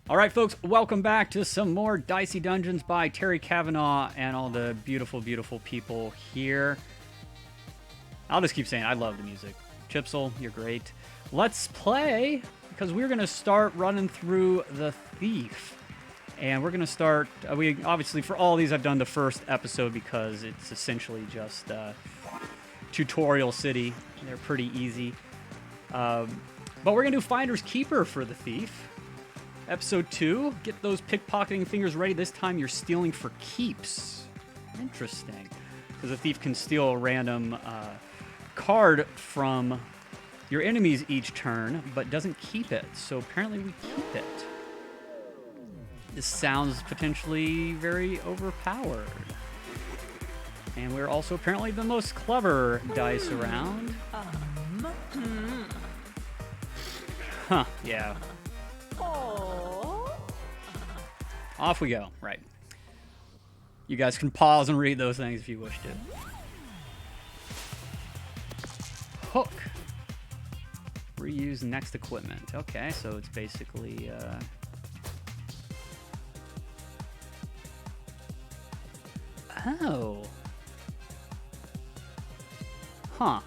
Alright folks, welcome back to some more Dicey Dungeons by Terry Cavanagh and all the beautiful, beautiful people here. I'll just keep saying, I love the music. Chipsel, you're great. Let's play, because we're going to start running through the Thief. And we're going to start, obviously for all these I've done the first episode because it's essentially just tutorial city. They're pretty easy. But we're going to do Finder's Keeper for the Thief. Episode 2, get those pickpocketing fingers ready. This time you're stealing for keeps. Interesting. Because a thief can steal a random card from your enemies each turn, but doesn't keep it. So apparently we keep it. This sounds potentially very overpowered. And we're also apparently the most clever dice around. Huh, yeah. Off we go. Right. You guys can pause and read those things if you wish to. Hook. Reuse next equipment. Okay, so it's basically... Oh. Huh.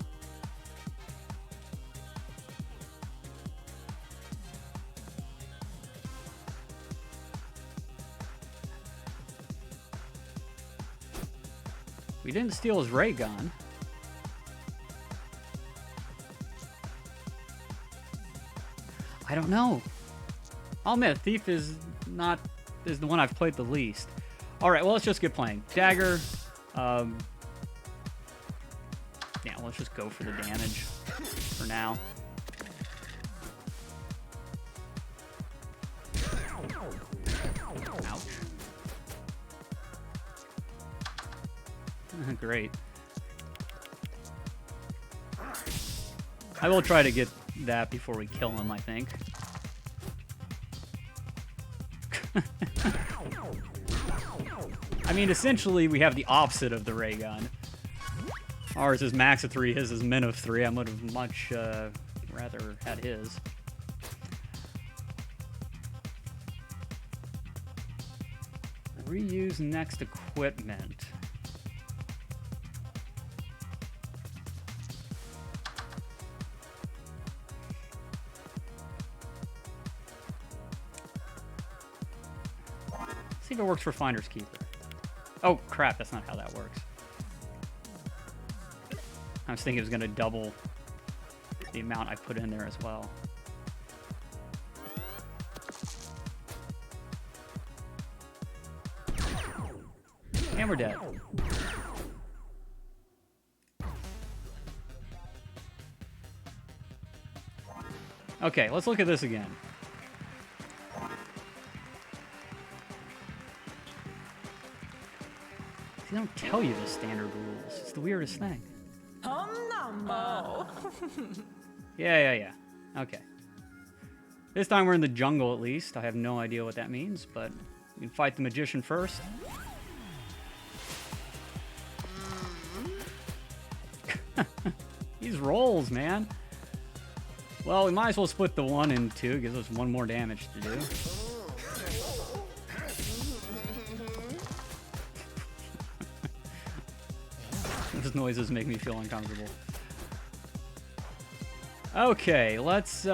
We didn't steal his ray gun. I don't know. I'll admit, Thief is the one I've played the least. All right, well, let's just get playing. Dagger. Yeah, let's just go for the damage for now. Ouch. Great. I will try to get that before we kill him, I think. I mean, essentially, we have the opposite of the ray gun. Ours is max of 3, his is min of 3. I would have much rather had his. Reuse next equipment. See if it works for Finder's Keeper. Oh, crap, that's not how that works. I was thinking it was going to double the amount I put in there as well. And we're dead. Okay, let's look at this again. They don't tell you the standard rules. It's the weirdest thing. Yeah. Okay. This time we're in the jungle at least. I have no idea what that means, but we can fight the magician first. These rolls, man. Well, we might as well split the 1 in 2. Gives us 1 more damage to do. Those noises make me feel uncomfortable. Okay, let's split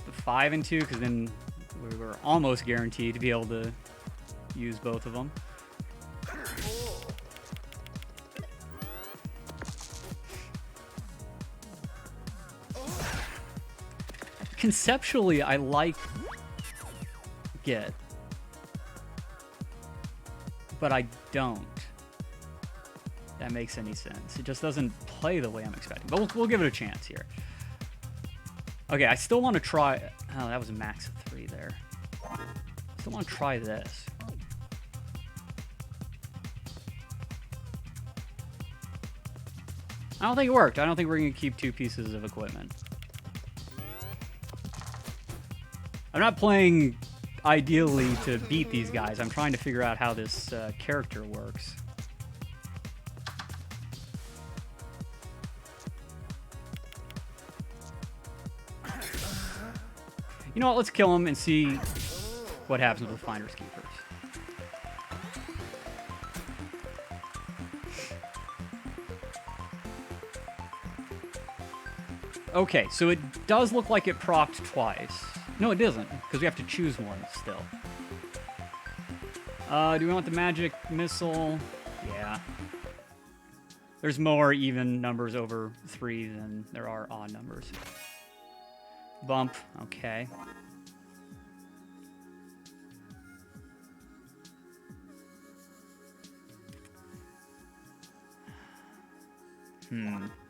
the 5 in 2, because then we were almost guaranteed to be able to use both of them. Conceptually, I like it. But I don't. That makes any sense. It just doesn't play the way I'm expecting. But we'll give it a chance here. Okay, I still want to try... Oh, that was a max of 3 there. Still want to try this. I don't think it worked. I don't think we're going to keep 2 pieces of equipment. I'm not playing... ideally to beat these guys. I'm trying to figure out how this character works. You know what? Let's kill him and see what happens with Finders Keepers. Okay, so it does look like it procced twice. No, it doesn't, because we have to choose one still. Do we want the magic missile? Yeah. There's more even numbers over 3 than there are odd numbers. Bump, okay.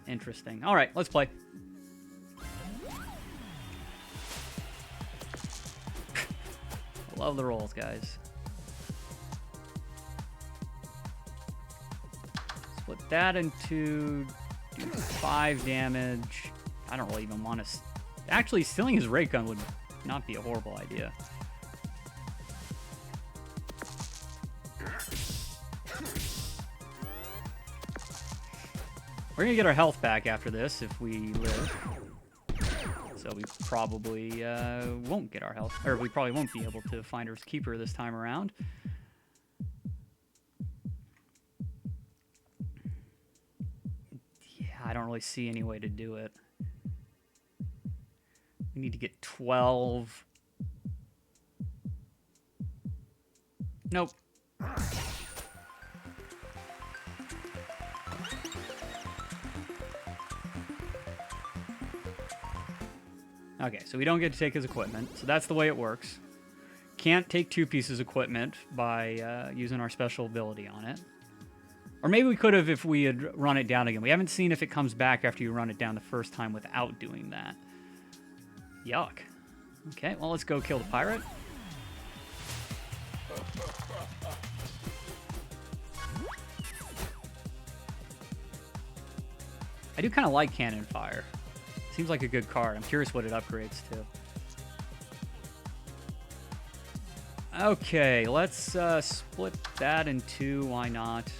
Interesting. All right, let's play. Love the rolls, guys. Split that into do 5 damage. I don't really even want to... Actually, stealing his ray gun would not be a horrible idea. We're going to get our health back after this if we live. So we probably won't get our health, or we probably won't be able to find our keeper this time around. Yeah, I don't really see any way to do it. We need to get 12. Nope. Okay, so we don't get to take his equipment, so that's the way it works. Can't take 2 pieces of equipment by using our special ability on it. Or maybe we could have if we had run it down again. We haven't seen if it comes back after you run it down the first time without doing that. Yuck. Okay, well, let's go kill the pirate. I do kind of like Cannon Fire. Seems like a good card. I'm curious what it upgrades to. Okay, let's split that in 2. Why not?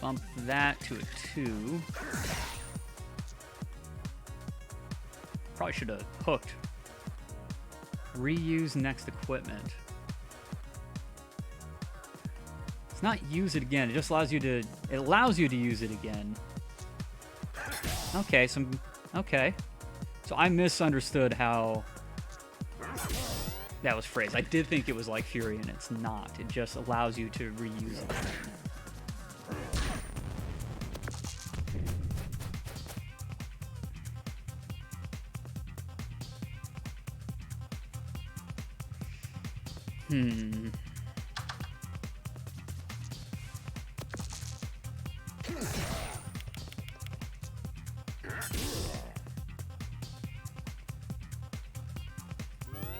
Bump that to a 2. Probably should have hooked. Reuse next equipment. It's not use it again. It just allows you to... It allows you to use it again. Okay, okay. So I misunderstood how that was phrased. I did think it was like Fury, and it's not. It just allows you to reuse it.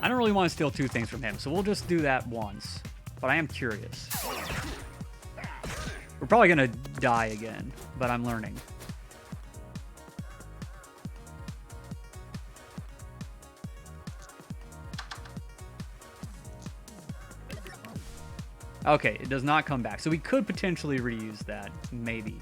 I don't really want to steal 2 things from him, so we'll just do that once. But I am curious. We're probably going to die again, but I'm learning. Okay, it does not come back. So we could potentially reuse that, maybe.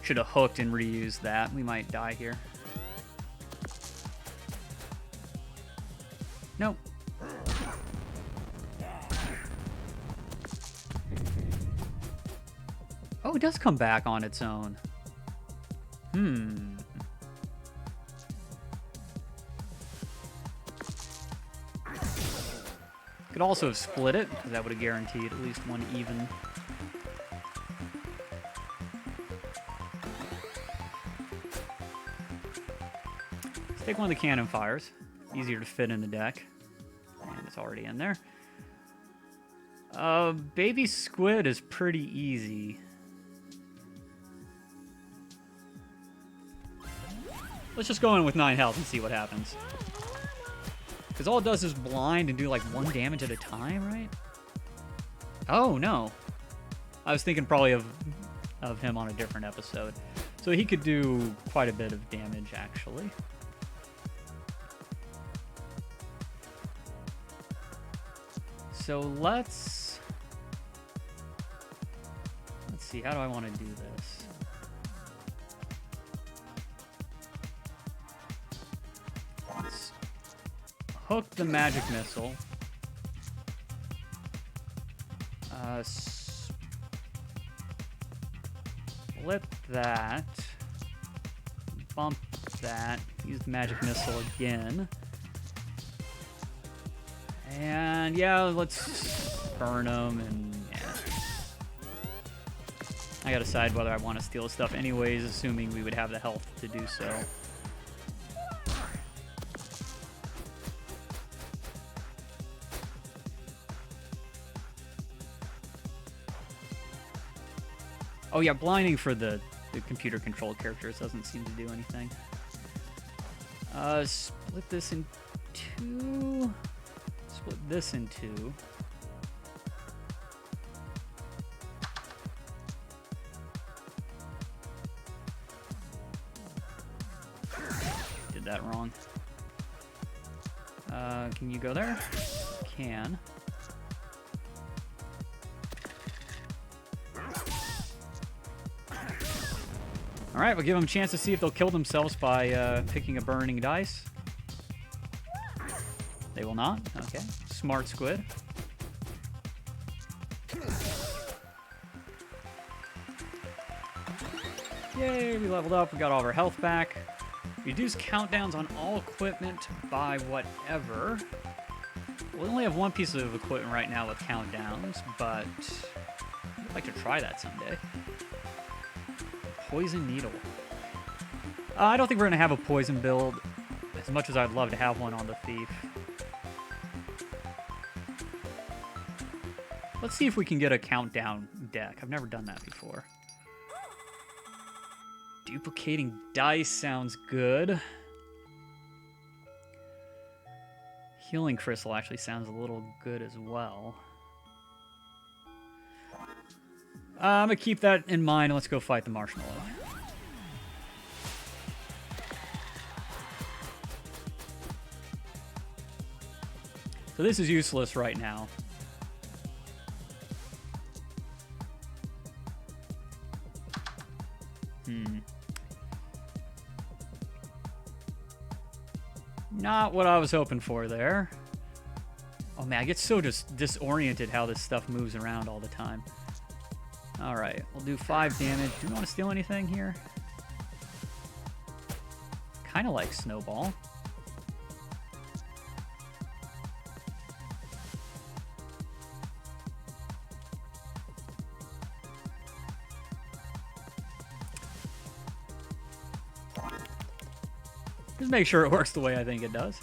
Should have hooked and reused that. We might die here. Nope. Oh, it does come back on its own. Could also have split it, because that would have guaranteed at least 1 even. Let's take one of the cannon fires. Easier to fit in the deck. And it's already in there. Baby squid is pretty easy. Let's just go in with 9 health and see what happens. Because all it does is blind and do like 1 damage at a time, right? Oh, no. I was thinking probably of him on a different episode. So he could do quite a bit of damage, actually. So let's see, how do I want to do this? Let's hook the magic missile. Split that. Bump that. Use the magic missile again. And yeah, let's burn them, and yeah. I gotta decide whether I want to steal stuff anyways, assuming we would have the health to do so. Oh yeah, blinding for the computer-controlled characters doesn't seem to do anything. Split this in two. Split this in two. Did that wrong. Can you go there? Can. Alright, we'll give them a chance to see if they'll kill themselves by picking a burning dice. They will not? Okay. Smart squid. Yay, we leveled up, we got all of our health back. Reduce countdowns on all equipment by whatever. We only have one piece of equipment right now with countdowns, but I'd like to try that someday. Poison needle. I don't think we're going to have a poison build, as much as I'd love to have one on the thief. Let's see if we can get a countdown deck. I've never done that before. Duplicating dice sounds good. Healing crystal actually sounds a little good as well. I'm gonna keep that in mind. Let's go fight the marshmallow. So this is useless right now. Not what I was hoping for there. Oh man, I get so just disoriented how this stuff moves around all the time. Alright, we'll do 5 damage. Do we want to steal anything here? Kind of like Snowball. Just make sure it works the way I think it does.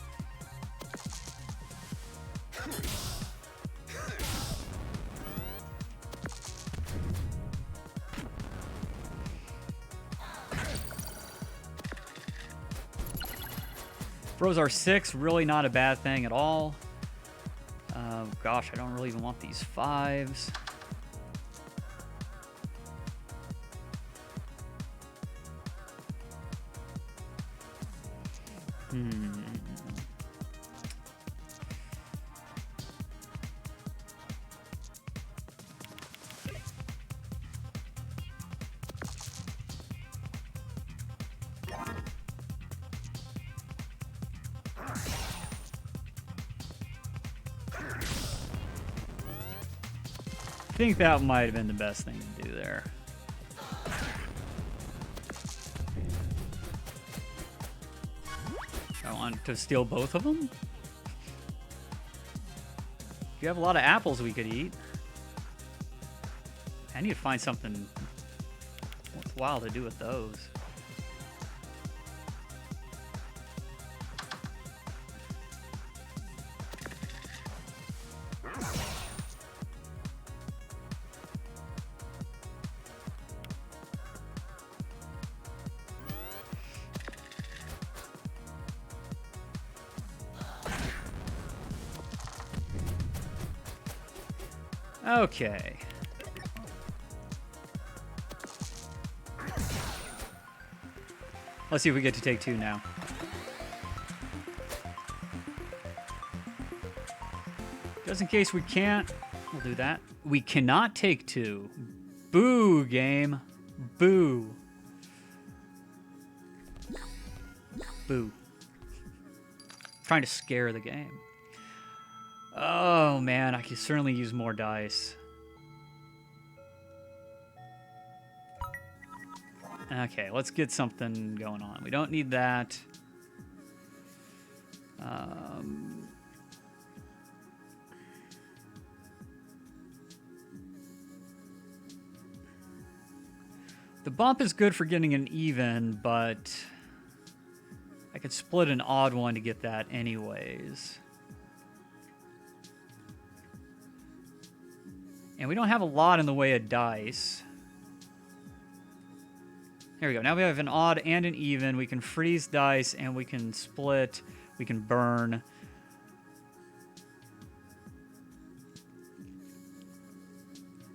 Throws our 6, really not a bad thing at all. Gosh, I don't really even want these 5s. I think that might have been the best thing to do there. I want to steal both of them? You have a lot of apples we could eat. I need to find something worthwhile to do with those. Okay. Let's see if we get to take 2 now. Just in case we can't, we'll do that. We cannot take 2. Boo, game. Boo. Boo. Trying to scare the game. Oh, man, I could certainly use more dice. Okay, let's get something going on. We don't need that. The bump is good for getting an even, but I could split an odd one to get that anyways. And we don't have a lot in the way of dice. Here we go. Now we have an odd and an even. We can freeze dice and we can split. We can burn.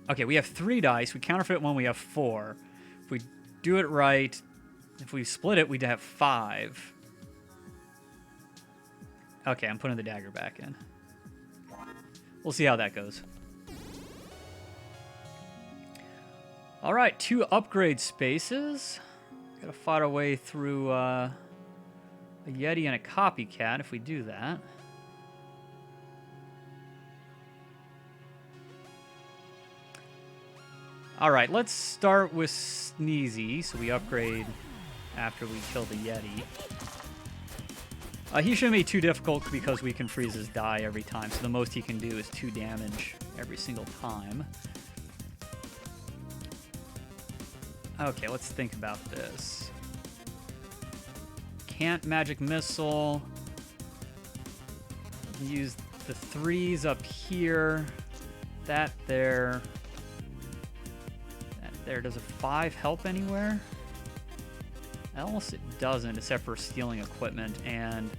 Okay, we have 3 dice. We counterfeit when we have 4. If we do it right, if we split it, we'd have 5. Okay, I'm putting the dagger back in. We'll see how that goes. All right, 2 upgrade spaces. Gotta fight our way through a Yeti and a copycat if we do that. All right, let's start with Sneezy, so we upgrade after we kill the Yeti. He shouldn't be too difficult because we can freeze his die every time, so the most he can do is 2 damage every single time. Okay, let's think about this. Can't magic missile. Use the 3s up here. That there. That there. Does a 5 help anywhere? Else it doesn't, except for stealing equipment, and...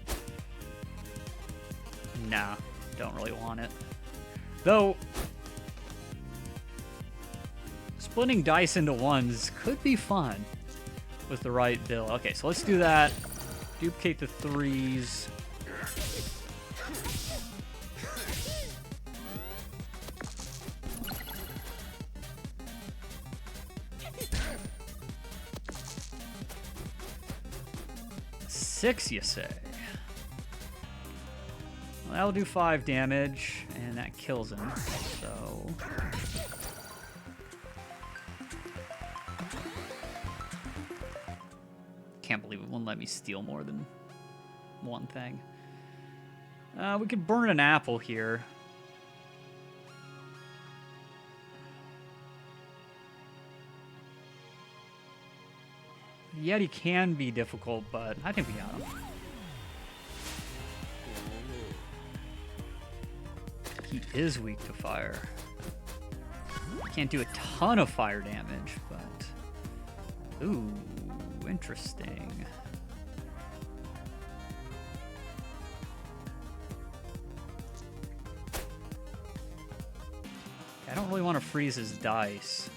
Nah, don't really want it. Though... Splitting dice into 1s could be fun with the right build. Okay, so let's do that. Duplicate the 3s. Six, you say? Well, that'll do 5 damage, and that kills him, so... Can't believe it won't let me steal more than 1 thing. We could burn an apple here. Yeti can be difficult, but I think we got him. He is weak to fire. Can't do a ton of fire damage, but... Ooh, interesting. I don't really want to freeze his dice.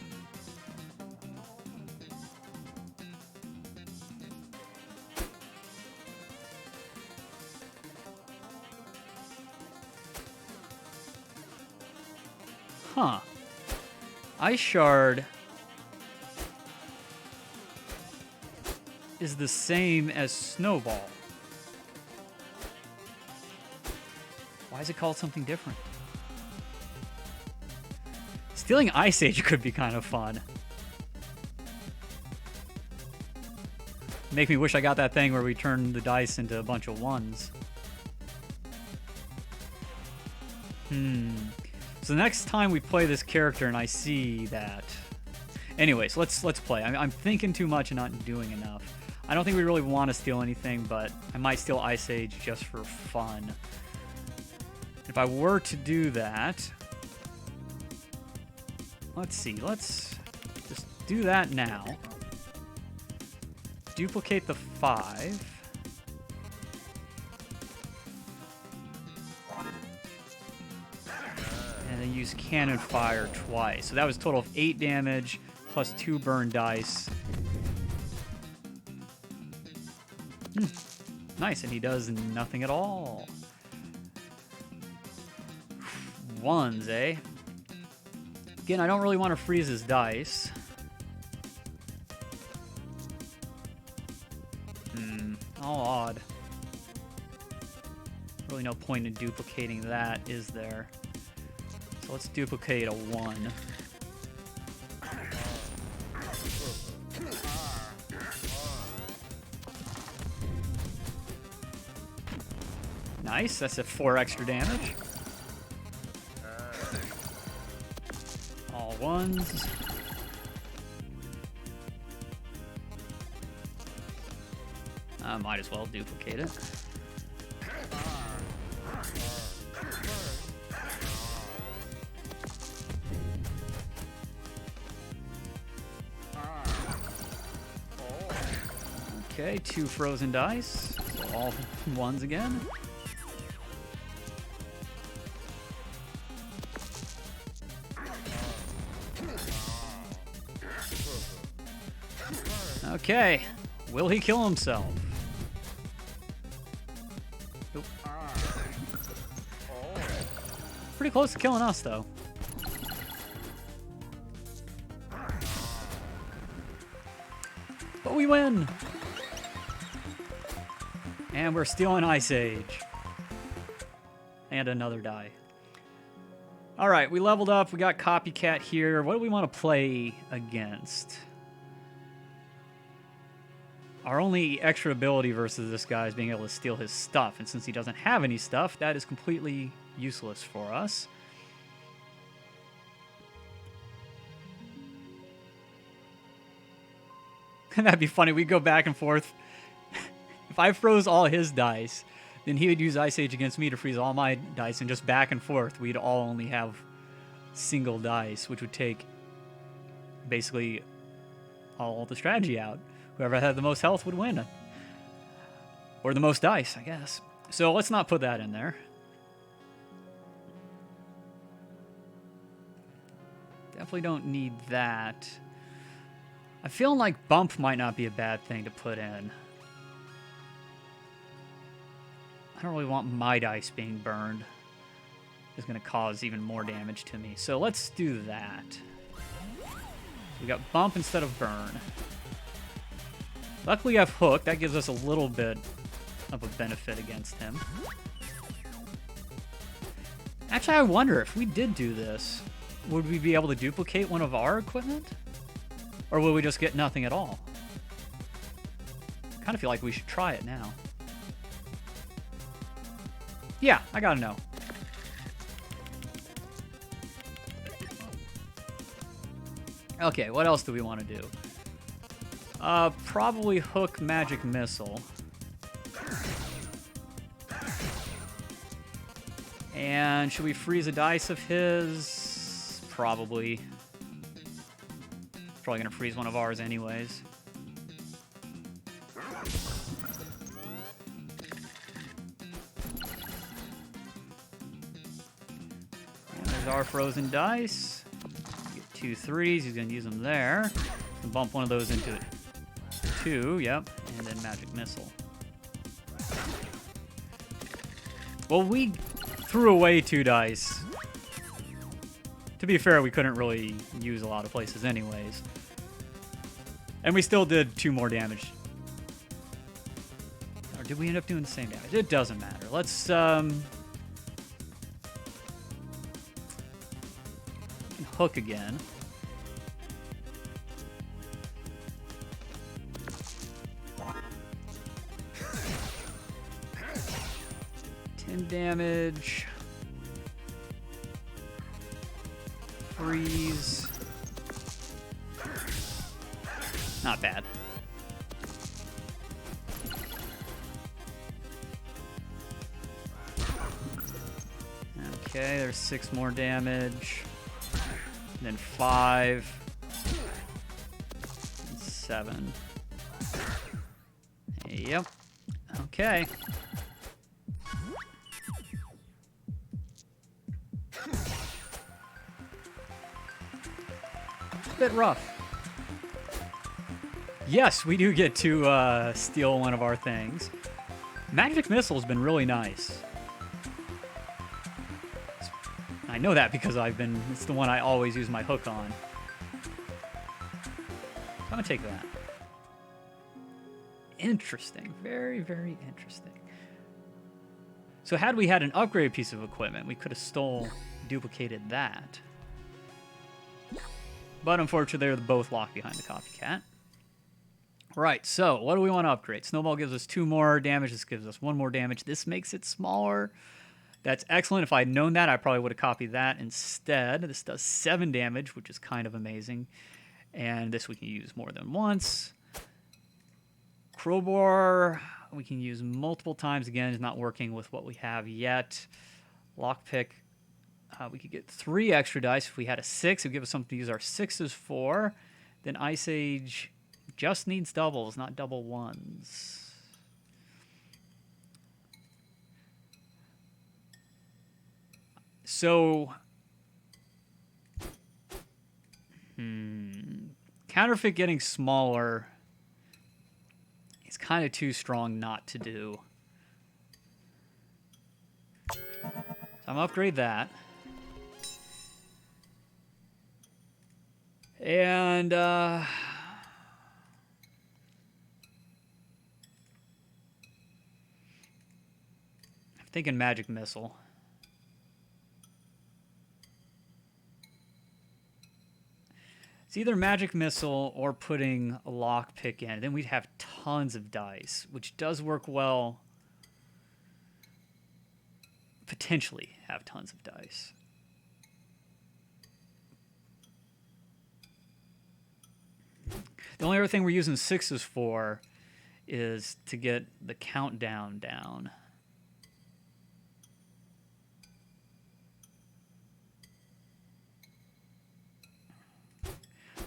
Huh. Ice Shard is the same as Snowball. Why is it called something different? Stealing Ice Age could be kind of fun. Make me wish I got that thing where we turn the dice into a bunch of 1s. So the next time we play this character and I see that... Anyways, let's play. I'm thinking too much and not doing enough. I don't think we really want to steal anything, but I might steal Ice Age just for fun. If I were to do that... Let's see, let's just do that now. Duplicate the 5. And then use Cannon Fire twice. So that was a total of 8 damage, plus 2 burn dice. Nice, and he does nothing at all. Ones, eh? Again, I don't really want to freeze his dice. All odd. Really no point in duplicating that, is there? So let's duplicate a 1. Nice, that's a 4 extra damage. All 1s. I might as well duplicate it. Okay, 2 frozen dice. So all 1s again. Okay, will he kill himself? Nope. Pretty close to killing us, though. But we win! And we're stealing Ice Age. And another die. Alright, we leveled up. We got Copycat here. What do we want to play against? Our only extra ability versus this guy is being able to steal his stuff. And since he doesn't have any stuff, that is completely useless for us. That'd be funny. We'd go back and forth. If I froze all his dice, then he would use Ice Age against me to freeze all my dice, and just back and forth, we'd all only have single dice, which would take basically all the strategy out. Whoever had the most health would win. Or the most dice, I guess. So let's not put that in there. Definitely don't need that. I feel like bump might not be a bad thing to put in. I don't really want my dice being burned. It's going to cause even more damage to me. So let's do that. We got bump instead of burn. Luckily I have hook. That gives us a little bit of a benefit against him. Actually, I wonder if we did do this, would we be able to duplicate one of our equipment? Or will we just get nothing at all? I kind of feel like we should try it now. Yeah, I gotta know. Okay, what else do we want to do? Probably hook magic missile. And should we freeze a dice of his? Probably. Probably gonna freeze one of ours anyways. And there's our frozen dice. Get 2 3s. He's gonna use them there. And bump one of those into 2. Yep. And then magic missile. Well, we threw away 2 dice. To be fair, we couldn't really use a lot of places anyways. And we still did 2 more damage. Or did we end up doing the same damage? It doesn't matter. Let's, hook again. Damage. Freeze. Not bad. Okay, there's 6 more damage. And then 5. And 7. Yep. Okay. Bit rough. Yes, we do get to steal one of our things. Magic Missile has been really nice. I know that because it's the one I always use my hook on. I'm gonna take that. Interesting. Very, very interesting. So had we had an upgraded piece of equipment, we could have duplicated that. But unfortunately, they're both locked behind the copycat. Right, so what do we want to upgrade? Snowball gives us 2 more damage. This gives us 1 more damage. This makes it smaller. That's excellent. If I had known that, I probably would have copied that instead. This does 7 damage, which is kind of amazing. And this we can use more than once. Crowbar, we can use multiple times. Again, it's not working with what we have yet. Lockpick, we could get 3 extra dice. If we had a 6, it would give us something to use our 6s for. Then Ice Age just needs doubles, not double ones. So, counterfeit getting smaller is kind of too strong not to do. So I'm gonna upgrade that. And I'm thinking Magic Missile. It's either Magic Missile or putting a lockpick in. Then we'd have tons of dice, which does work well. Potentially have tons of dice. The only other thing we're using 6s for is to get the countdown down.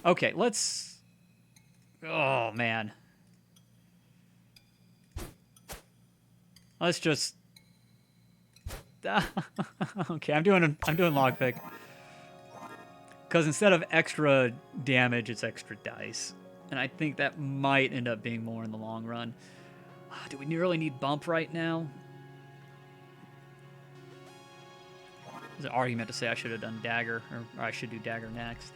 Okay, let's... Oh, man. Let's just... Okay, I'm doing lockpick. Because instead of extra damage, it's extra dice. And I think that might end up being more in the long run. Do we really need bump right now? There's an argument to say I should have done dagger, or I should do dagger next.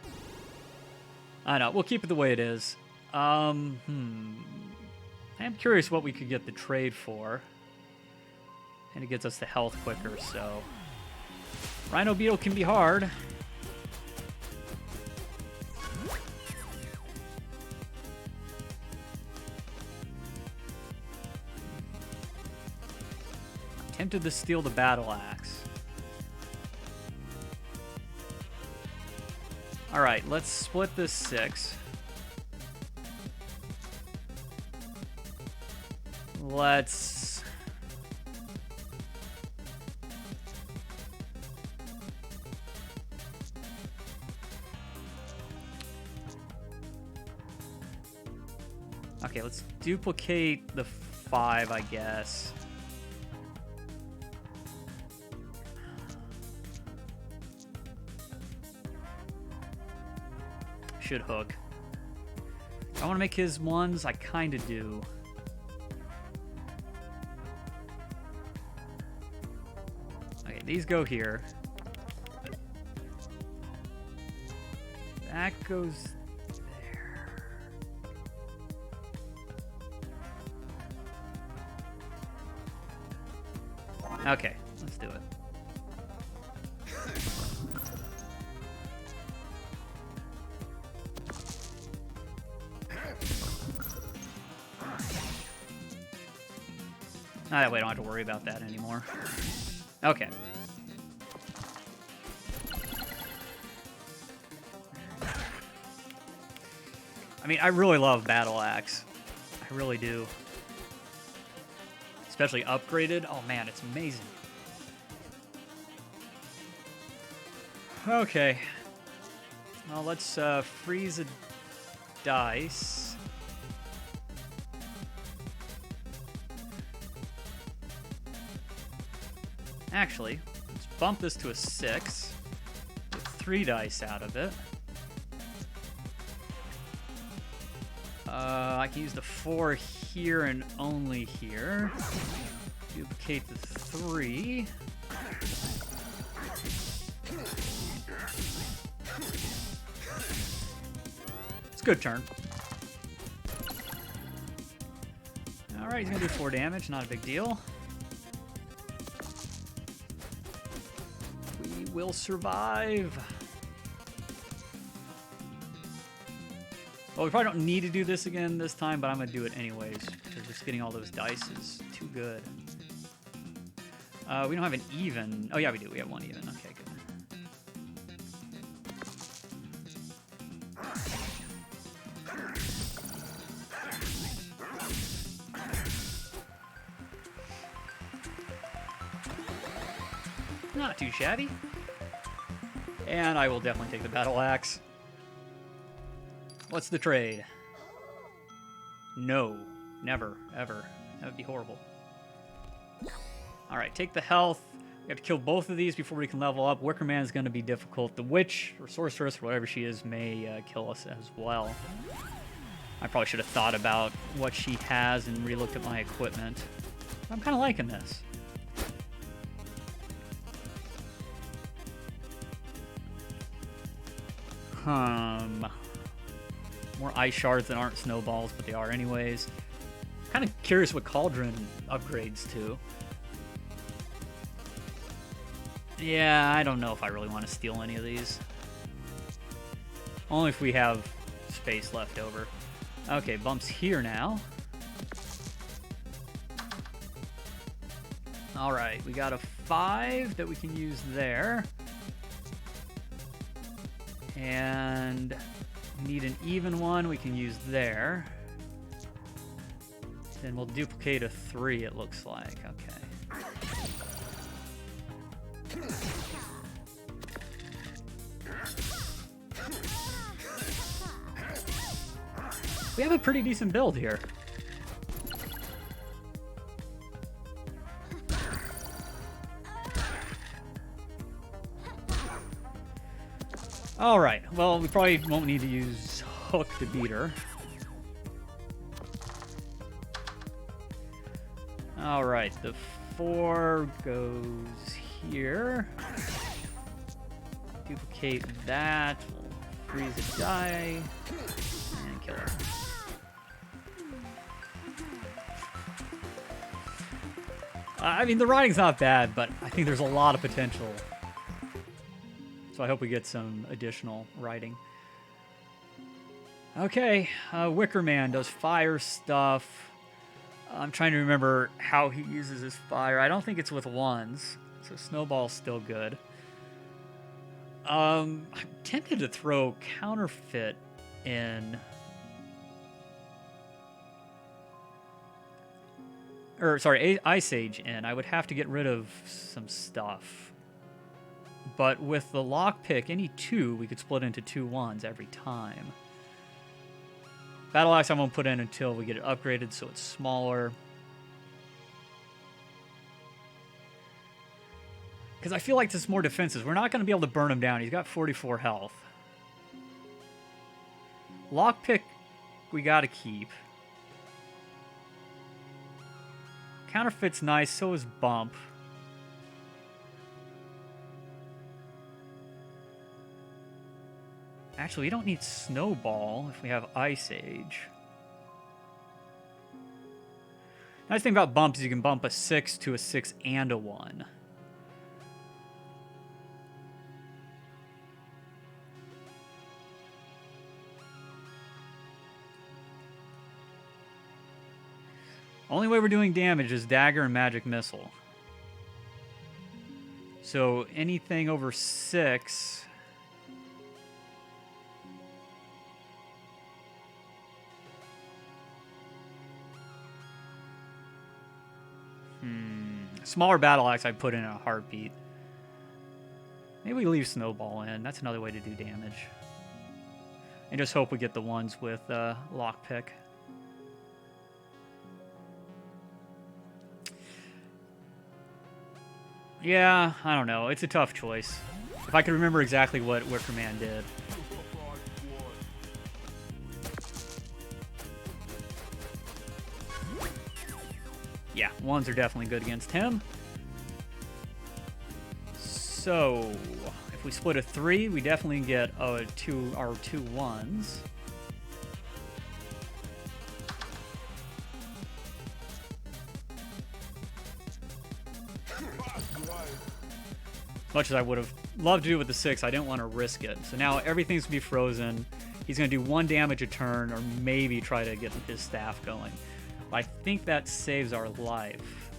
I know, we'll keep it the way it is. I am curious what we could get the trade for. And it gets us the health quicker, so... Rhino Beetle can be hard. Tempted to steal the battle axe. Alright, let's split this 6. Let's... Okay, let's duplicate the 5, I guess. Should hook. I want to make his 1s. I kind of do. Okay, these go here. That goes there. Okay, let's do it. That way I don't have to worry about that anymore. Okay. I mean, I really love Battle Axe. I really do. Especially upgraded. Oh man, it's amazing. Okay. Well, let's freeze a dice. Actually, let's bump this to a 6. Get 3 dice out of it. I can use the 4 here and only here. Duplicate the 3. It's a good turn. Alright, he's gonna do 4 damage, not a big deal. We will survive. Well, we probably don't need to do this again this time, but I'm gonna do it anyways, because just getting all those dice is too good. We don't have an even. Oh yeah, we do. We have 1 even. Okay, good. Not too shabby. And I will definitely take the battle axe. What's the trade? No. Never. Ever. That would be horrible. Alright, take the health. We have to kill both of these before we can level up. Wicker Man is going to be difficult. The witch, or sorceress, or whatever she is, may kill us as well. I probably should have thought about what she has and re-looked at my equipment. I'm kind of liking this. More ice shards that aren't snowballs, but they are anyways. Kind of curious what Cauldron upgrades to. Yeah, I don't know if I really want to steal any of these. Only if we have space left over. Okay, bumps here now. Alright, we got a 5 that we can use there. And need an even one we can use there. Then we'll duplicate a 3, it looks like. Okay. We have a pretty decent build here. Alright, well, we probably won't need to use Hook to beat her. Alright, the 4 goes here. Duplicate that. We'll freeze a die. And kill her. I mean, the writing's not bad, but I think there's a lot of potential. So I hope we get some additional writing. Okay, Wicker Man does fire stuff. I'm trying to remember how he uses his fire. I don't think it's with ones, so Snowball's still good. I'm tempted to throw Counterfeit in. Or, sorry, Ice Age in. I would have to get rid of some stuff. But with the lockpick, any 2, we could split into 2 ones every time. Battle Axe I won't put in until we get it upgraded, so it's smaller. Because I feel like this is more defensive. We're not going to be able to burn him down. He's got 44 health. Lockpick, we got to keep. Counterfeit's nice, so is Bump. Actually, we don't need Snowball if we have Ice Age. Nice thing about Bump is you can bump a 6 to a 6 and a 1. Only way we're doing damage is Dagger and Magic Missile. So anything over 6... Smaller Battle Axe I'd put in a heartbeat. Maybe we leave Snowball in. That's another way to do damage. And just hope we get the ones with Lockpick. Yeah, I don't know. It's a tough choice. If I could remember exactly what Wicker Man did. Yeah, Ones are definitely good against him. So, if we split a 3, we definitely get our two ones. As much as I would have loved to do it with the 6, I didn't want to risk it. So now everything's going to be frozen. He's going to do 1 damage a turn, or maybe try to get his staff going. But I think that saves our life.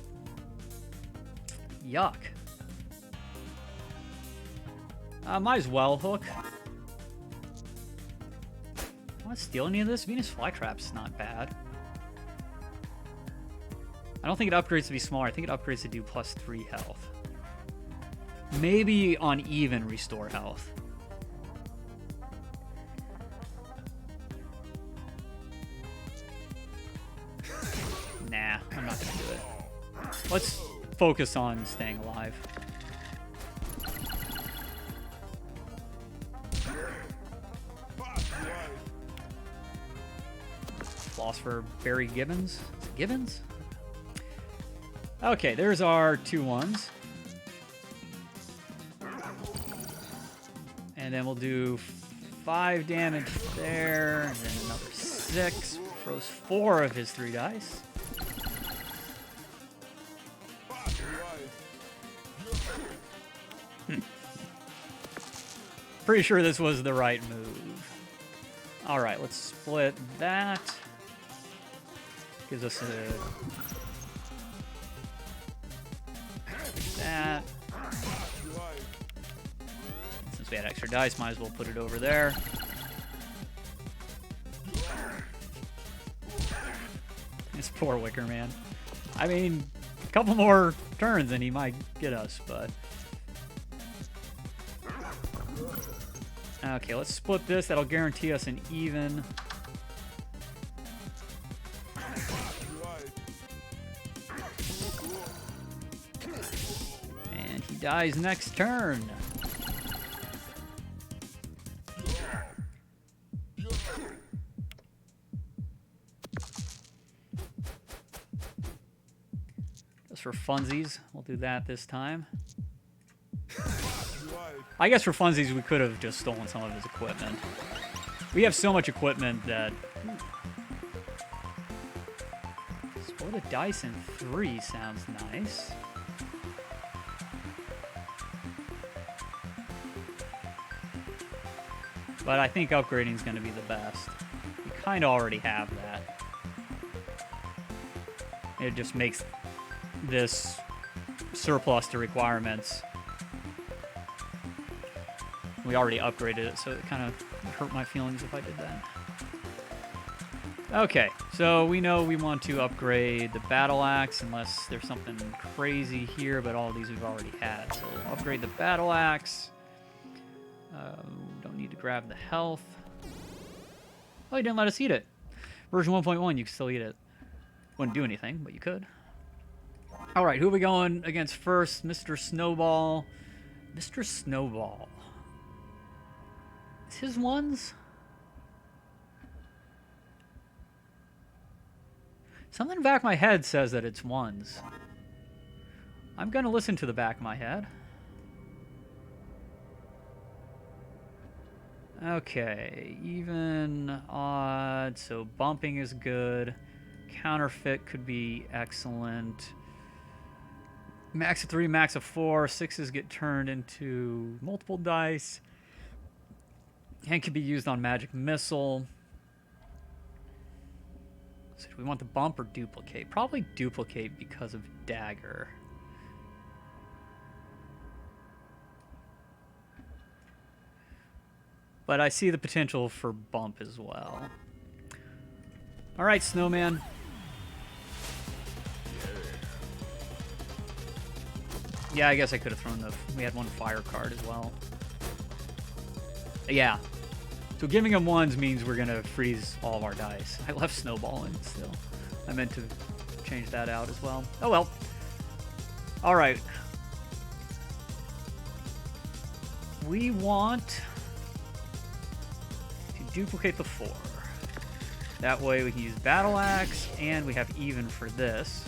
Yuck. Might as well hook. I want to steal any of this? Venus Flytrap's not bad. I don't think it upgrades to be smaller. I think it upgrades to do +3 health. Maybe on even restore health. Nah, I'm not gonna do it. Let's focus on staying alive. Loss for Barry Gibbons. Is it Gibbons? Okay, there's our 2 ones. And then we'll do 5 damage there, and then another 6. Froze 4 of his 3 dice. Pretty sure this was the right move. Alright, let's split that. Gives us that. Since we had extra dice, might as well put it over there. This poor Wicker Man. I mean, a couple more turns and he might get us, but... Okay, let's split this. That'll guarantee us an even. And he dies next turn. Just for funsies, we'll do that this time. I guess for funsies, we could have just stolen some of his equipment. We have so much equipment that... Split a dice in 3 sounds nice. But I think upgrading is going to be the best. We kind of already have that. It just makes this surplus to requirements. We already upgraded it, so it kind of hurt my feelings if I did that. Okay, so we know we want to upgrade the Battle Axe, unless there's something crazy here, but all of these we've already had. So we'll upgrade the Battle Axe. Don't need to grab the health. Oh, you didn't let us eat it. Version 1.1, you can still eat it. Wouldn't do anything, but you could. All right, who are we going against first? Mr. Snowball. Mr. Snowball. It's his ones? Something in the back of my head says that it's ones. I'm going to listen to the back of my head. Okay, even, odd, so bumping is good. Counterfeit could be excellent. Max of 3, max of 4. 6s get turned into multiple dice. And can be used on Magic Missile. So do we want the bump or duplicate? Probably duplicate because of Dagger. But I see the potential for bump as well. Alright, Snowman. Yeah, I guess I could have thrown the... We had 1 fire card as well. Yeah. So giving him ones means we're going to freeze all of our dice. I left Snowball in still. I meant to change that out as well. Oh well. Alright. We want to duplicate the 4. That way we can use Battle Axe, and we have even for this.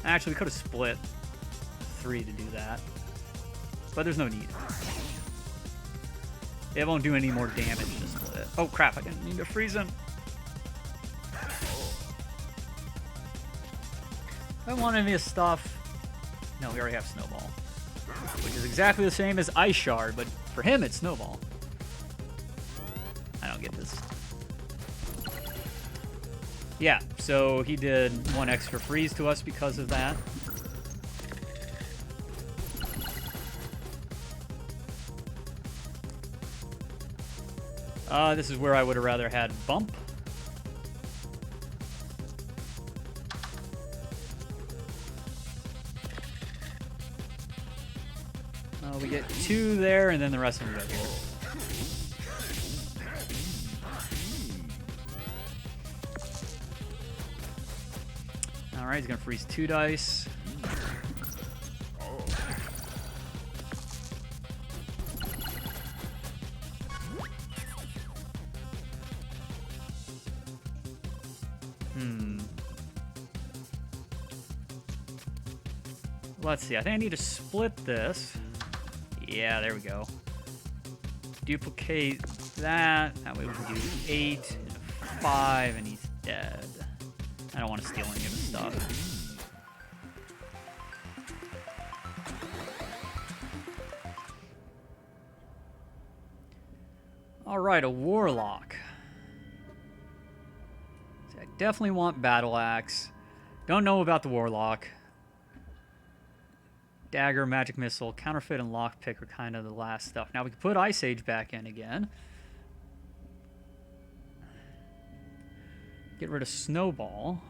Actually, we could have split 3 to do that. But there's no need. It won't do any more damage to split. Oh crap, I didn't need to freeze him. I want any of this stuff. No, we already have Snowball. Which is exactly the same as Ice Shard, but for him it's Snowball. I don't get this. Yeah, so he did 1 extra freeze to us because of that. This is where I would have rather had Bump. We get 2 there, and then the rest of them go here. Alright, he's going to freeze 2 dice. Let's see, I think I need to split this. Yeah, there we go. Duplicate that. That way we can do 8 and 5, and he's dead. I don't want to steal any of his stuff. Alright, a Warlock. So I definitely want Battle Axe. Don't know about the Warlock. Dagger, Magic Missile, Counterfeit, and Lockpick are kind of the last stuff. Now we can put Ice Age back in again. Get rid of Snowball.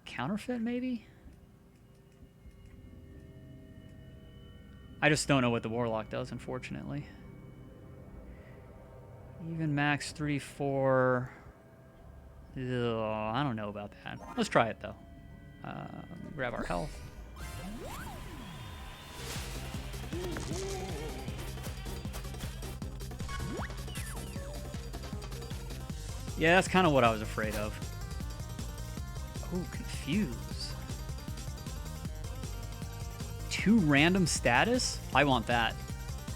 Counterfeit, maybe? I just don't know what the Warlock does, unfortunately. Even max 3, 4... Ugh, I don't know about that. Let's try it, though. Grab our health. Yeah, that's kind of what I was afraid of. Oh, Confuse. 2 random status? I want that.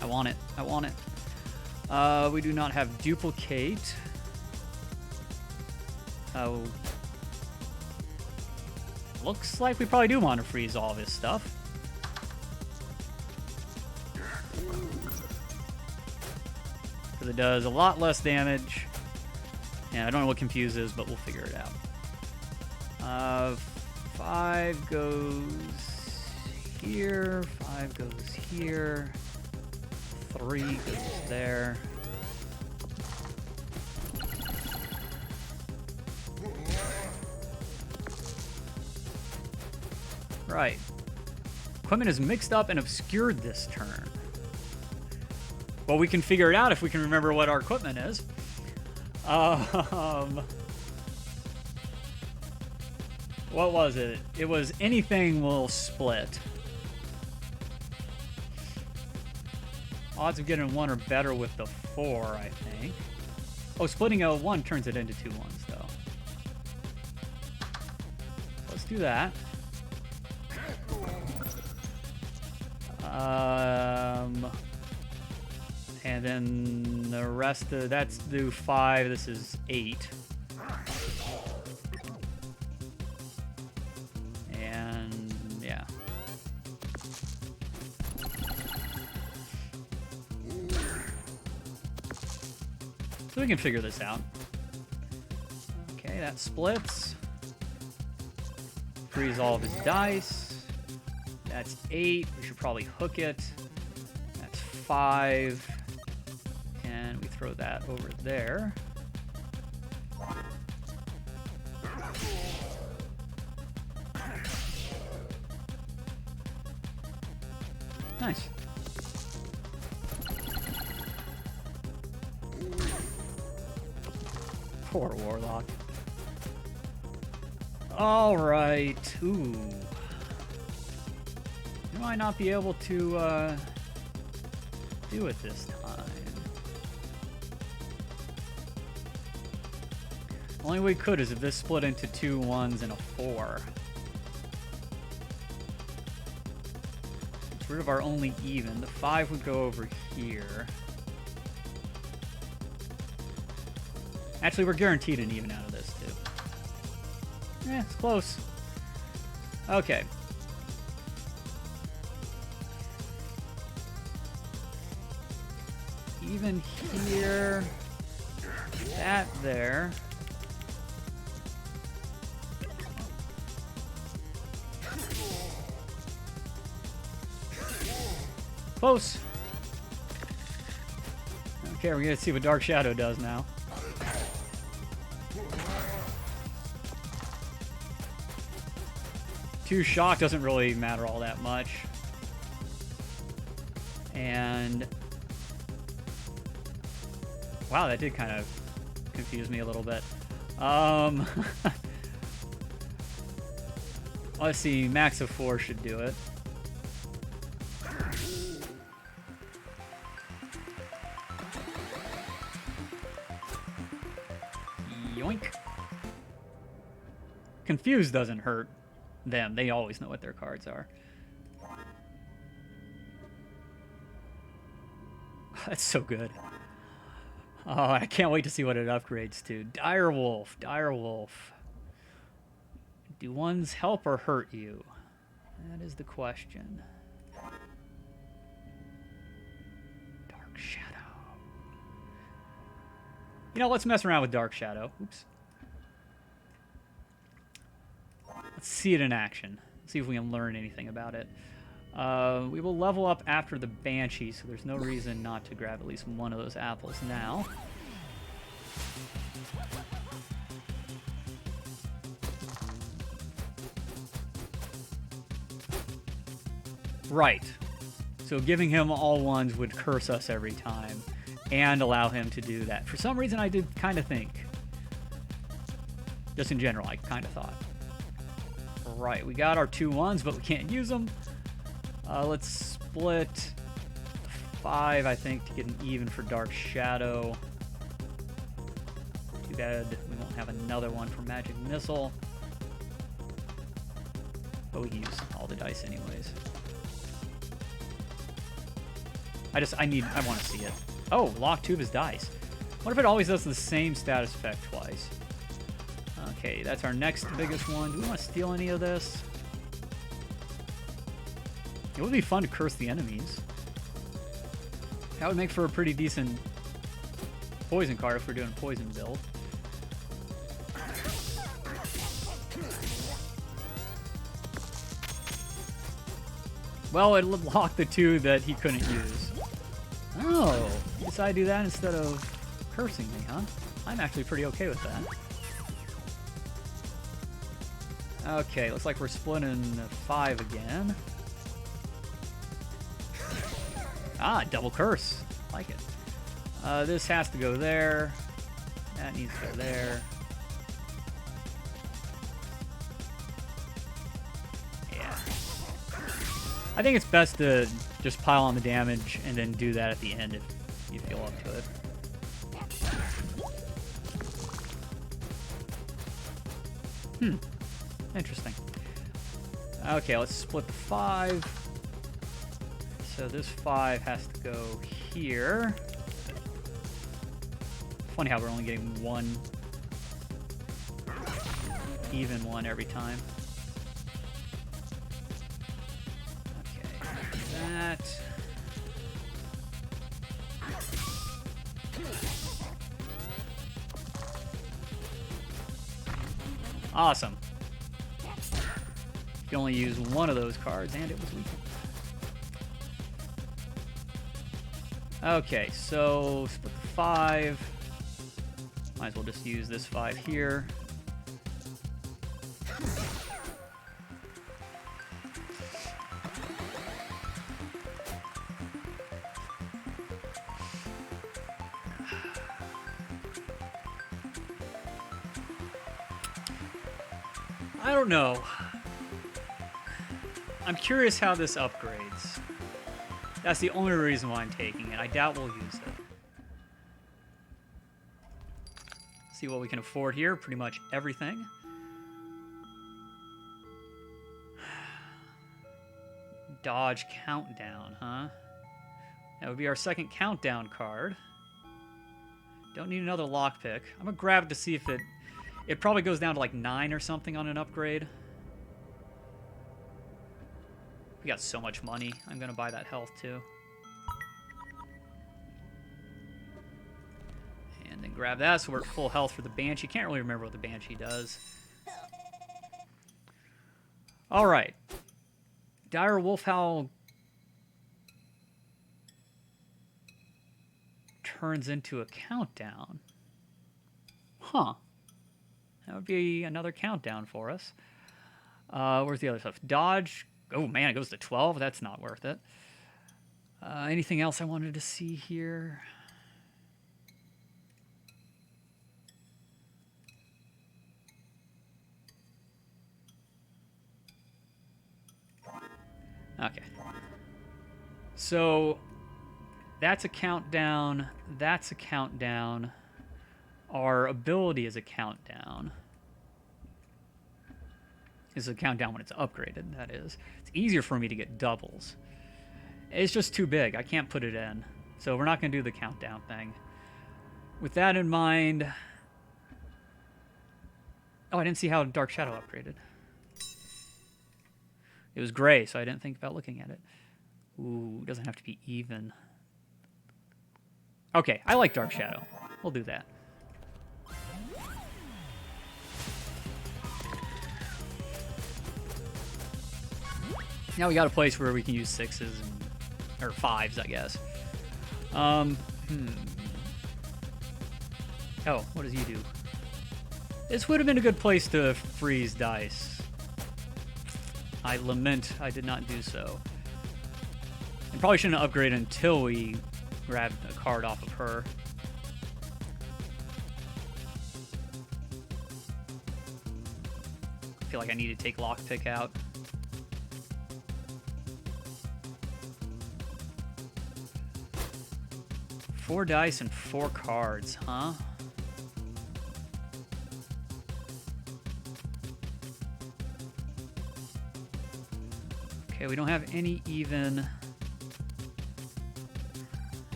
I want it. I want it. We do not have Duplicate. Looks like we probably do want to freeze all of his stuff. Because it does a lot less damage. And I don't know what Confuse is, but we'll figure it out. 5 goes here. 5 goes here. 3 goes there. Right. Equipment is mixed up and obscured this turn. Well, we can figure it out if we can remember what our equipment is. What was it? It was anything will split. Odds of getting 1 are better with the 4, I think. Oh, splitting a 1 turns it into 2 1s, though. Let's do that. And then the rest of that's do 5. This is 8. And yeah. So we can figure this out. Okay, that splits. Freeze all of his dice. That's 8. We should probably hook it. That's 5. And we throw that over there. Nice. Poor Warlock. All right. Ooh. You might not be able to do it this time. Only way we could is if this split into 2 1s and a 4. It's rid of our only even. The 5 would go over here. Actually, we're guaranteed an even out of this, too. It's close. Okay. Even here. That there. Close. Okay, we're gonna see what Dark Shadow does now. Two shock doesn't really matter all that much. And wow, that did kind of confuse me a little bit. Let's see, max of 4 should do it. Yoink. Confused doesn't hurt them. They always know what their cards are. That's so good. Oh, I can't wait to see what it upgrades to. Direwolf. Direwolf. Do ones help or hurt you? That is the question. Dark Shadow. You know, let's mess around with Dark Shadow. Oops. Let's see it in action. See if we can learn anything about it. We will level up after the Banshee, so there's no reason not to grab at least one of those apples now. Right. So giving him all ones would curse us every time and allow him to do that. For some reason, I did kind of think. Just in general, I kind of thought. Right, we got our 2 1s, but we can't use them. Let's split 5, I think, to get an even for Dark Shadow. Too bad we won't have another one for Magic Missile. But we can use all the dice anyways. I want to see it. Oh, lock 2 of his dice. What if it always does the same status effect twice? Okay, that's our next biggest one. Do we want to steal any of this? It would be fun to curse the enemies. That would make for a pretty decent poison card if we're doing a poison build. Well, it locked the 2 that he couldn't use. Oh, you decided to do that instead of cursing me, huh? I'm actually pretty okay with that. Okay, looks like we're splitting 5 again. Ah, double curse. Like it. This has to go there. That needs to go there. Yeah. I think it's best to just pile on the damage and then do that at the end if you feel up to it. Interesting. Okay, let's split the 5. So this 5 has to go here. Funny how we're only getting one even one every time. Okay, that. Awesome. You can only use one of those cards, and it was weakened. Okay, so split the 5. Might as well just use this 5 here. I don't know. I'm curious how this upgrades. That's the only reason why I'm taking it. I doubt we'll use it. See what we can afford here. Pretty much everything. Dodge Countdown, huh? That would be our second countdown card. Don't need another lockpick. I'm gonna grab it to see if it probably goes down to like 9 or something on an upgrade. We got so much money. I'm gonna buy that health too. And then grab that so we're at full health for the Banshee. Can't really remember what the Banshee does. Alright. Dire Wolfhowl turns into a countdown. Huh. That would be another countdown for us. Where's the other stuff? Dodge. Oh, man, it goes to 12. That's not worth it. Anything else I wanted to see here? Okay. So, that's a countdown. That's a countdown. Our ability is a countdown. Is a countdown when it's upgraded, that is. It's easier for me to get doubles. It's just too big. I can't put it in. So we're not going to do the countdown thing. With that in mind... Oh, I didn't see how Dark Shadow upgraded. It was gray, so I didn't think about looking at it. Ooh, it doesn't have to be even. Okay, I like Dark Shadow. We'll do that. Now we got a place where we can use 6s or 5s, I guess. Oh, what does he do? This would have been a good place to freeze dice. I lament I did not do so. And probably shouldn't have upgraded until we grabbed a card off of her. I feel like I need to take Lockpick out. Four dice and 4 cards, huh? Okay, we don't have any even.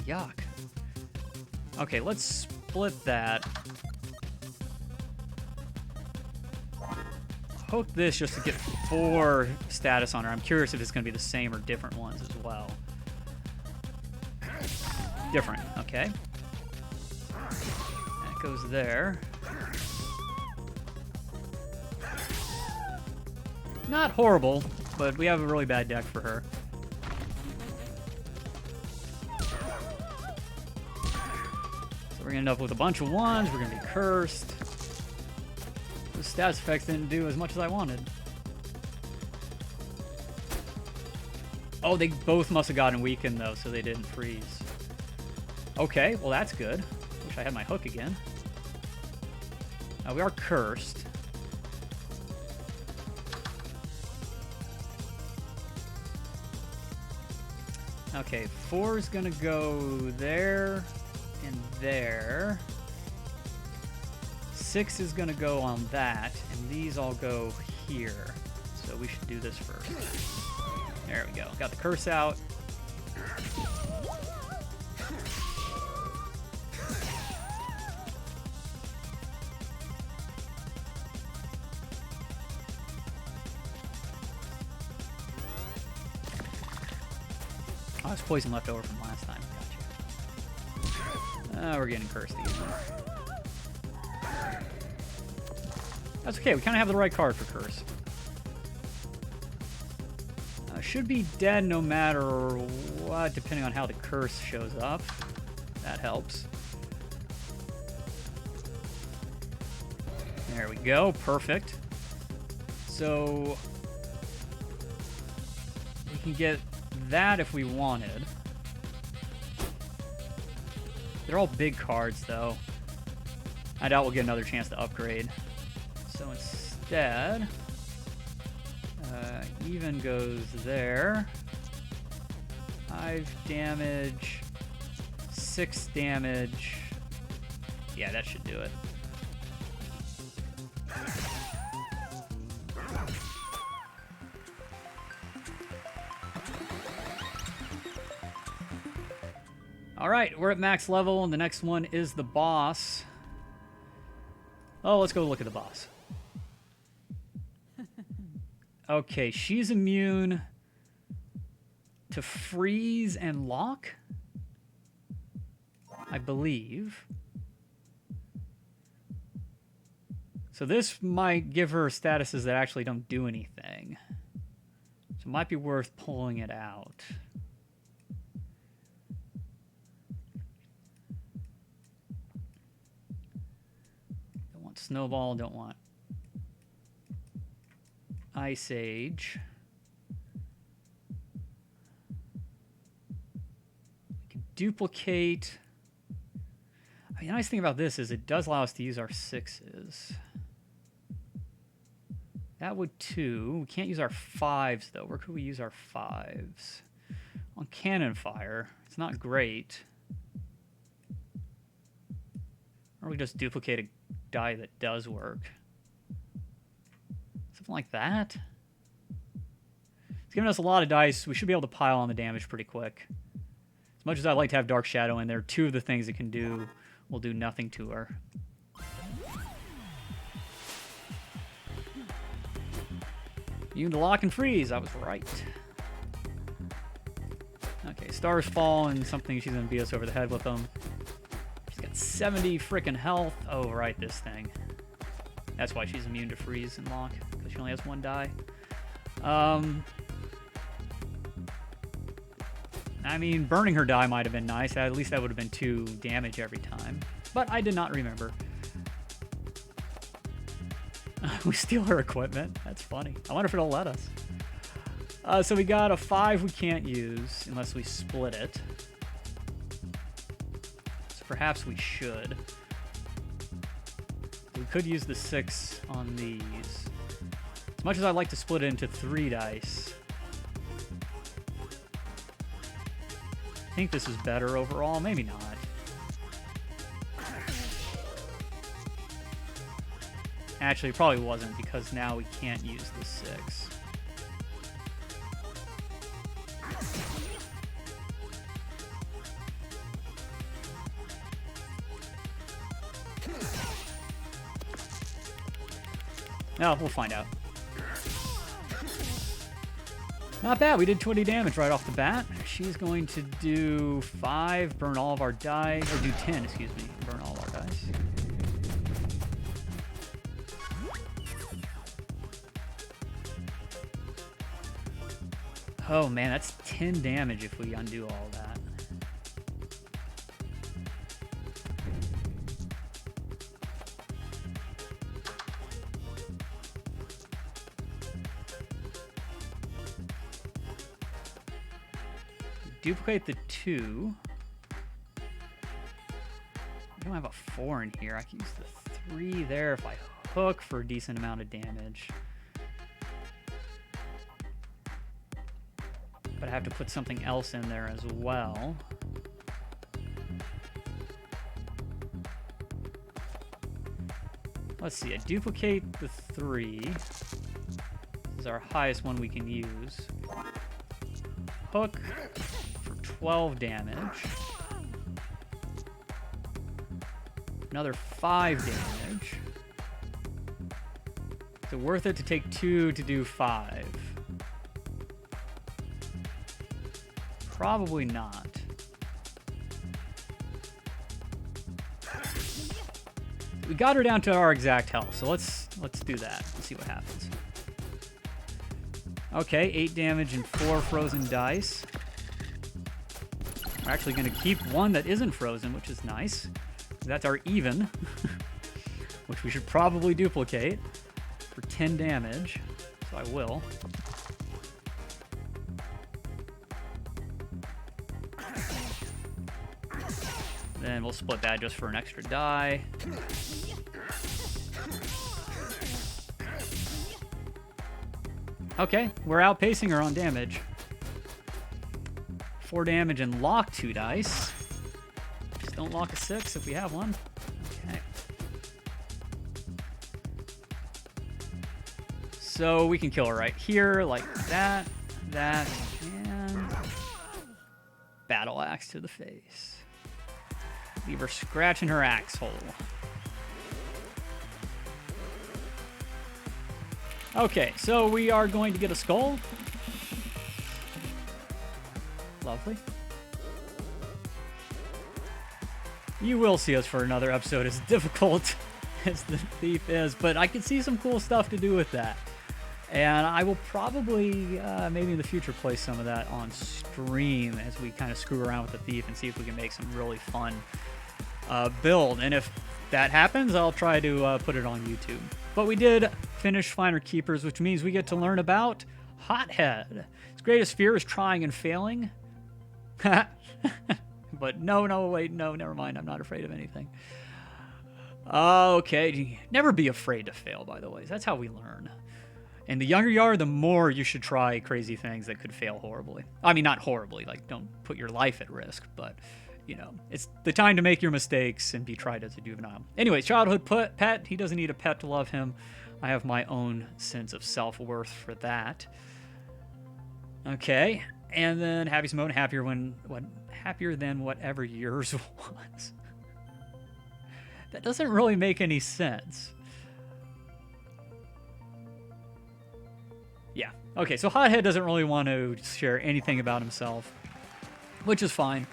Yuck. Okay, let's split that. Hook this just to get 4 status on her. I'm curious if it's going to be the same or different ones as well. Different, okay. That goes there. Not horrible, but we have a really bad deck for her. So we're gonna end up with a bunch of 1s, we're gonna be cursed. The stats effects didn't do as much as I wanted. Oh, they both must have gotten weakened though, so they didn't freeze. Okay, well that's good. Wish I had my hook again. We are cursed. Okay, 4 is gonna go there and there. 6 is gonna go on that, and these all go here. So we should do this first. There we go. Got the curse out. Oh, there's poison left over from last time. Gotcha. We're getting cursed again. That's okay. We kind of have the right card for curse. Should be dead no matter what, depending on how the curse shows up. That helps. There we go. Perfect. So we can get that if we wanted. They're all big cards, though. I doubt we'll get another chance to upgrade. So instead, even goes there. 5 damage, 6 damage. Yeah, that should do it. All right, we're at max level, and the next one is the boss. Oh, let's go look at the boss. Okay, she's immune to freeze and lock, I believe. So this might give her statuses that actually don't do anything. So it might be worth pulling it out. Don't want Snowball, don't want Ice Age. We can duplicate. I mean, the nice thing about this is it does allow us to use our 6s. That would too. We can't use our 5s though. Where could we use our 5s? On Cannon Fire. It's not great. Or we just duplicate a die that does work. Something like that. It's giving us a lot of dice. We should be able to pile on the damage pretty quick. As much as I'd like to have Dark Shadow in there, 2 of the things it can do will do nothing to her. Immune to lock and freeze. I was right. Okay, Stars Fall and something she's going to beat us over the head with them. She's got 70 frickin' health. Oh, right, this thing. That's why she's immune to freeze and lock, because she only has 1 die. I mean, burning her die might have been nice. At least that would have been 2 damage every time. But I did not remember. We steal her equipment. That's funny. I wonder if it'll let us. So we got a 5 we can't use unless we split it. So perhaps we should. We could use the 6 on these. As much as I'd like to split it into 3 dice, I think this is better overall. Maybe not. Actually, it probably wasn't, because now we can't use the 6. No, we'll find out. Not bad. We did 20 damage right off the bat. She's going to do 5, burn all of our die, or do 10, excuse me, burn all of our dice. Oh man, that's 10 damage if we undo all that. Duplicate the 2. I don't have a 4 in here. I can use the 3 there if I hook for a decent amount of damage. But I have to put something else in there as well. Let's see, I duplicate the 3. This is our highest one we can use. Hook for 12 damage. Another 5 damage. Is it worth it to take 2 to do 5? Probably not. We got her down to our exact health, so let's do that. Let's see what happens. Okay, 8 damage and 4 frozen dice. We're actually going to keep 1 that isn't frozen, which is nice. That's our even, which we should probably duplicate for 10 damage, so I will. Then we'll split that just for an extra die. Okay, we're outpacing her on damage. 4 damage and lock 2 dice. Just don't lock a 6 if we have one. Okay. So we can kill her right here, like that, and battle axe to the face. Leave her scratching her axe hole. Okay, so we are going to get a skull. Lovely. You will see us for another episode, as difficult as the thief is, but I can see some cool stuff to do with that. And I will probably, maybe in the future, play some of that on stream as we kind of screw around with the thief and see if we can make some really fun build. And if that happens, I'll try to put it on YouTube. But we did finish Finer Keepers, which means we get to learn about Hothead. His greatest fear is trying and failing. But no, wait, no, never mind. I'm not afraid of anything. Okay, never be afraid to fail, by the way. That's how we learn. And the younger you are, the more you should try crazy things that could fail horribly. I mean, not horribly, like don't put your life at risk, but, you know, it's the time to make your mistakes and be tried as a juvenile. Anyways, childhood pet, he doesn't need a pet to love him. I have my own sense of self-worth for that. Okay, and then happy mode, happier than whatever yours was. That doesn't really make any sense. Yeah. Okay, so Hothead doesn't really want to share anything about himself, which is fine.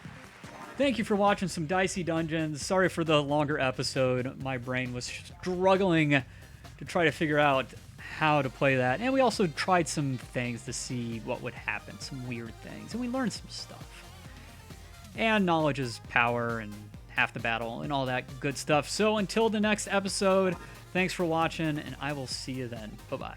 Thank you for watching some Dicey Dungeons. Sorry for the longer episode. My brain was struggling to try to figure out how to play that. And we also tried some things to see what would happen, some weird things. And we learned some stuff. And knowledge is power and half the battle and all that good stuff. So until the next episode, thanks for watching, and I will see you then. Bye-bye.